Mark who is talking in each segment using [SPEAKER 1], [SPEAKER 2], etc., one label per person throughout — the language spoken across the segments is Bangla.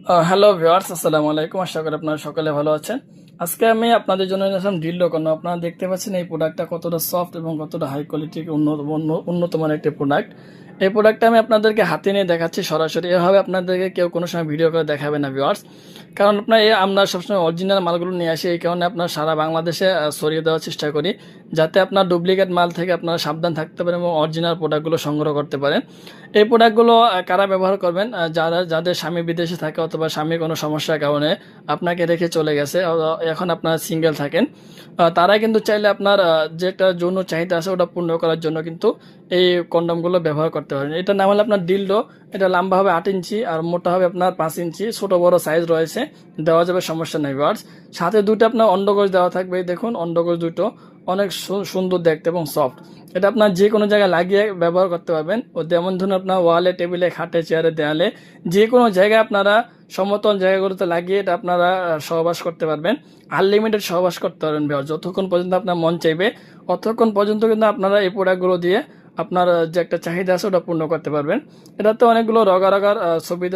[SPEAKER 1] হ্যালো ভিউয়ার্স, আসসালামু আলাইকুম। আশা করি আপনারা সকলে ভালো আছেন। আজকে আমি আপনাদের জন্য নিয়ে আসলাম ডিল্ডো কর্ন। আপনারা দেখতে পাচ্ছেন এই প্রোডাক্টটা কতটা সফট এবং কতটা হাই কোয়ালিটির উন্নত মানের একটি প্রোডাক্ট। এই প্রোডাক্টটা আমি আপনাদেরকে হাতে নিয়ে দেখাচ্ছি সরাসরি। এভাবে আপনাদেরকে কেউ কোনো সময় ভিডিও করে দেখাবে না ভিউয়ার্স, কারণ আমরা সবসময় অরিজিনাল মালগুলো নিয়ে আসি। এই কারণে আপনার সারা বাংলাদেশে ছড়িয়ে দেওয়ার চেষ্টা করি, যাতে আপনার ডুপ্লিকেট মাল থেকে আপনারা সাবধান থাকতে পারেন এবং অরিজিনাল প্রোডাক্টগুলো সংগ্রহ করতে পারেন। এই প্রোডাক্টগুলো কারা ব্যবহার করবেন? যাদের স্বামী বিদেশে থাকে অথবা স্বামীর কোনো সমস্যার কারণে আপনাকে রেখে চলে গেছে, এখন আপনারা সিঙ্গেল থাকেন, তারা কিন্তু চাইলে আপনার যে একটা যৌন চাহিদা আছে ওটা পূর্ণ করার জন্য কিন্তু এই কন্ডমগুলো ব্যবহার করতে পারেন। এটা নাম হলে আপনার ডিলডো। এটা লম্বা হবে 8 ইঞ্চি আর মোটা হবে আপনার 5 ইঞ্চি। ছোট বড় সাইজ রয়েছে, দেওয়া যাবে, সমস্যা নেই ভিউয়ার্স। সাথে দুটো আপনার অন্ডকোষ দেওয়া থাকবে। দেখুন অন্ডকোষ দুটো অনেক সুন্দর দেখতে এবং সফট। এটা আপনার যে কোনো জায়গায় লাগিয়ে ব্যবহার করতে পারবেন। ও যেমন ধরুন আপনার ওয়ালে, টেবিলে, খাটে, চেয়ারে, দেয়ালে, যে কোনো জায়গায় আপনারা সমতল জায়গাগুলোতে লাগিয়ে এটা আপনারা সহবাস করতে পারবেন। আনলিমিটেড সহবাস করতে পারবেন ভিউয়ার্স। যতক্ষণ পর্যন্ত আপনার মন চাইবে অতক্ষণ পর্যন্ত কিন্তু আপনারা এই প্রোডাক্টগুলো দিয়ে আপনার যে একটা চাহিদা আছে ওটা পূর্ণ করতে পারবেন। এটাতে অনেকগুলো রগা রগার ছবি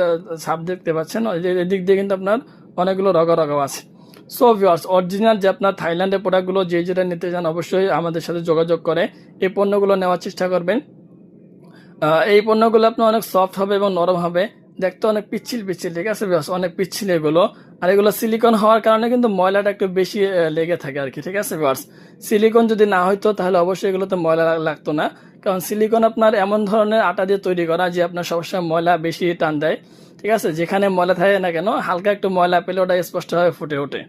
[SPEAKER 1] ছাপ দেখতে পাচ্ছেন। এদিক দিয়ে কিন্তু আপনার অনেকগুলো রগা রগাও আছে। সো ভিউয়ার্স, অরিজিনাল যে আপনার থাইল্যান্ডের প্রোডাক্টগুলো যেটা নিতে চান অবশ্যই আমাদের সাথে যোগাযোগ করে এই পণ্যগুলো নেওয়ার চেষ্টা করবেন। এই পণ্যগুলো আপনার অনেক সফট হবে এবং নরম হবে, দেখতে অনেক পিচ্ছিল, ঠিক আছে ভিউয়ার্স, অনেক পিচ্ছিল এগুলো। আর এগুলো সিলিকন হওয়ার কারণে কিন্তু ময়লাটা একটু বেশি লেগে থাকে আর কি, ঠিক আছে ভিউয়ার্স। সিলিকন যদি না হইতো তাহলে অবশ্যই এগুলোতে ময়লা লাগতো না, কারণ সিলিকন আপনার এমন ধরনের আটা দিয়ে তৈরি করা যে আপনার সবসময় ময়লা বেশি টান দেয়, ঠিক আছে। যেখানে ময়লা থাকে না কেন, হালকা একটু ময়লা পেলে ওটা স্পষ্টভাবে ফুটে ওঠে।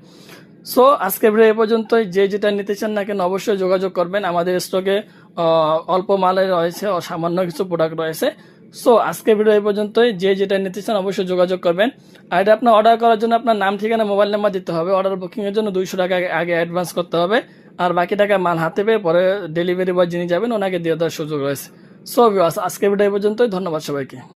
[SPEAKER 1] সো আজকে ভিডিও এ পর্যন্তই। যেটা নিতে চান না কেন অবশ্যই যোগাযোগ করবেন। আমাদের স্টকে অল্প মালের রয়েছে, সামান্য কিছু প্রোডাক্ট রয়েছে। সো আজকে ভিডিও এই পর্যন্তই। যেটা নিতে চান অবশ্যই যোগাযোগ করবেন। আর এটা আপনার অর্ডার করার জন্য আপনার নাম, ঠিকানা, মোবাইল নাম্বার দিতে হবে। অর্ডার বুকিংয়ের জন্য 200 টাকা আগে অ্যাডভান্স করতে হবে, আর বাকি টাকা মাল হাতে পেয়ে পরে ডেলিভারি বয় যিনি যাবেন ওনাকে দিয়ে দেওয়ার সুযোগ রয়েছে। সো ভিউয়ার্স, আজকে ভিডিও এই পর্যন্তই। ধন্যবাদ সবাইকে।